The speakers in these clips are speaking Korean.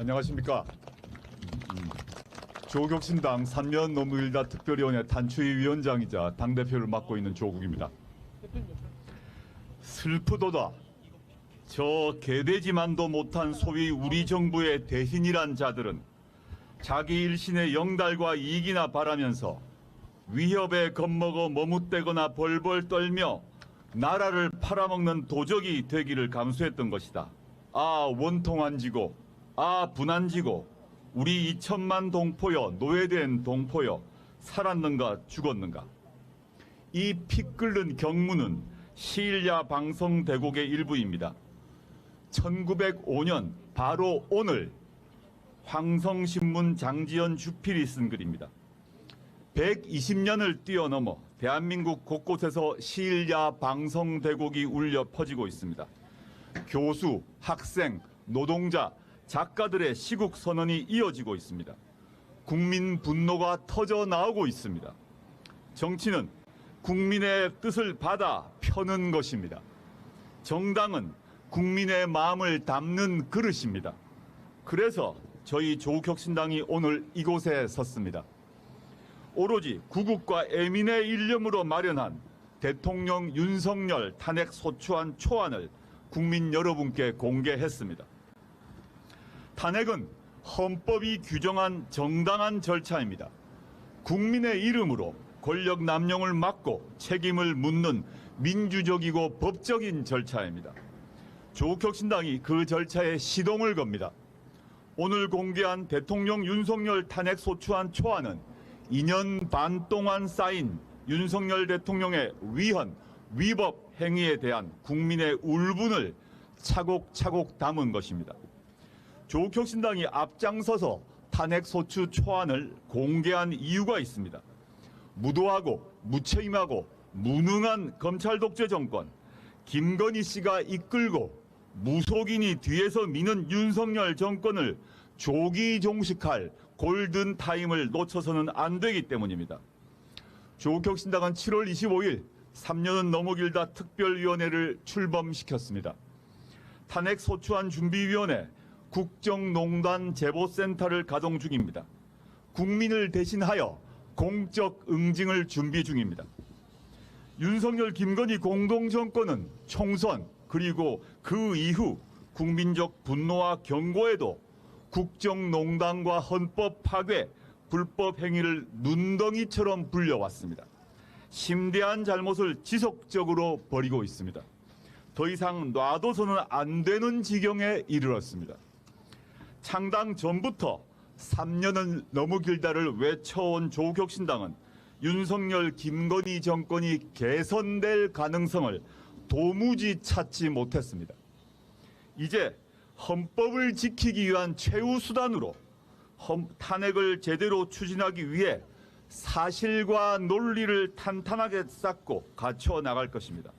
안녕하십니까. 조국신당 3년 너무 길다 특별위원회 탄추위 위원장이자 당대표를 맡고 있는 조국입니다. 슬프도다. 저 개되지만도 못한 소위 우리 정부의 대신이란 자들은 자기 일신의 영달과 이익이나 바라면서 위협에 겁먹어 머뭇대거나 벌벌 떨며 나라를 팔아먹는 도적이 되기를 감수했던 것이다. 아 원통한지고, 아 분한지고, 우리 2천만 동포여, 노예된 동포여, 살았는가 죽었는가. 이 피 끓는 경무는 시일야 방송 대곡의 일부입니다. 1905년 바로 오늘 황성신문 장지연 주필이 쓴 글입니다. 120년을 뛰어넘어 대한민국 곳곳에서 시일야 방송 대곡이 울려 퍼지고 있습니다. 교수, 학생, 노동자, 작가들의 시국 선언이 이어지고 있습니다. 국민 분노가 터져 나오고 있습니다. 정치는 국민의 뜻을 받아 펴는 것입니다. 정당은 국민의 마음을 담는 그릇입니다. 그래서 저희 조국혁신당이 오늘 이곳에 섰습니다. 오로지 구국과 애민의 일념으로 마련한 대통령 윤석열 탄핵 소추안 초안을 국민 여러분께 공개했습니다. 탄핵은 헌법이 규정한 정당한 절차입니다. 국민의 이름으로 권력 남용을 막고 책임을 묻는 민주적이고 법적인 절차입니다. 조국혁신당이 그 절차에 시동을 겁니다. 오늘 공개한 대통령 윤석열 탄핵 소추안 초안은 2년 반 동안 쌓인 윤석열 대통령의 위헌, 위법 행위에 대한 국민의 울분을 차곡차곡 담은 것입니다. 조국혁신당이 앞장서서 탄핵소추 초안을 공개한 이유가 있습니다. 무도하고 무책임하고 무능한 검찰 독재 정권, 김건희 씨가 이끌고 무속인이 뒤에서 미는 윤석열 정권을 조기 종식할 골든타임을 놓쳐서는 안 되기 때문입니다. 조국혁신당은 7월 25일 3년은 너무 길다 특별위원회를 출범시켰습니다. 탄핵소추안 준비위원회, 국정농단 제보센터를 가동 중입니다. 국민을 대신하여 공적 응징을 준비 중입니다. 윤석열 김건희 공동정권은 총선 그리고 그 이후 국민적 분노와 경고에도 국정농단과 헌법 파괴, 불법 행위를 눈덩이처럼 불려왔습니다. 심대한 잘못을 지속적으로 벌이고 있습니다. 더 이상 놔둬서는 안 되는 지경에 이르렀습니다. 창당 전부터 3년은 너무 길다를 외쳐온 조국혁신당은 윤석열 김건희 정권이 개선될 가능성을 도무지 찾지 못했습니다. 이제 헌법을 지키기 위한 최후 수단으로 탄핵을 제대로 추진하기 위해 사실과 논리를 탄탄하게 쌓고 갖춰 나갈 것입니다.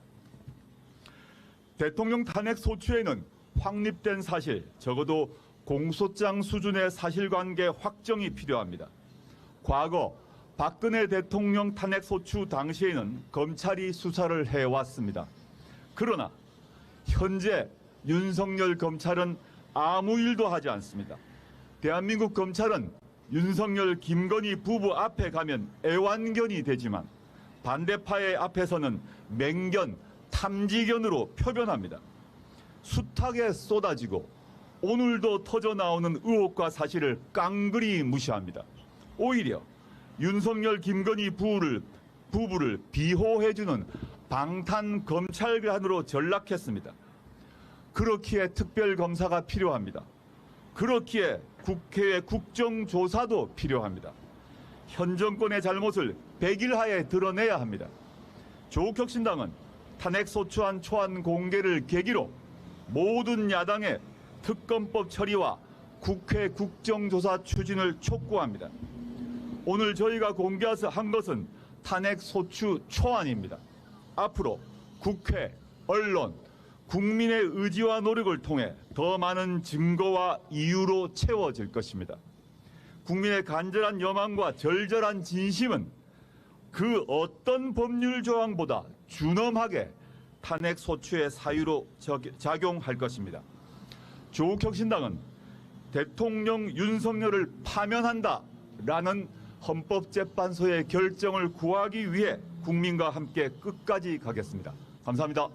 대통령 탄핵 소추에는 확립된 사실, 적어도 공소장 수준의 사실관계 확정이 필요합니다. 과거 박근혜 대통령 탄핵 소추 당시에는 검찰이 수사를 해왔습니다. 그러나 현재 윤석열 검찰은 아무 일도 하지 않습니다. 대한민국 검찰은 윤석열 김건희 부부 앞에 가면 애완견이 되지만 반대파의 앞에서는 맹견, 탐지견으로 표변합니다. 숱하게 쏟아지고 오늘도 터져나오는 의혹과 사실을 깡그리 무시합니다. 오히려 윤석열 김건희 부부를 비호해주는 방탄 검찰관으로 전락했습니다. 그렇기에 특별검사가 필요합니다. 그렇기에 국회의 국정조사도 필요합니다. 현 정권의 잘못을 백일하에 드러내야 합니다. 조국혁신당은 탄핵소추안 초안 공개를 계기로 모든 야당의 특검법 처리와 국회 국정조사 추진을 촉구합니다. 오늘 저희가 공개한 것은 탄핵소추 초안입니다. 앞으로 국회, 언론, 국민의 의지와 노력을 통해 더 많은 증거와 이유로 채워질 것입니다. 국민의 간절한 여망과 절절한 진심은 그 어떤 법률 조항보다 준엄하게 탄핵소추의 사유로 작용할 것입니다. 조국혁신당은 대통령 윤석열을 파면한다라는 헌법재판소의 결정을 구하기 위해 국민과 함께 끝까지 가겠습니다. 감사합니다.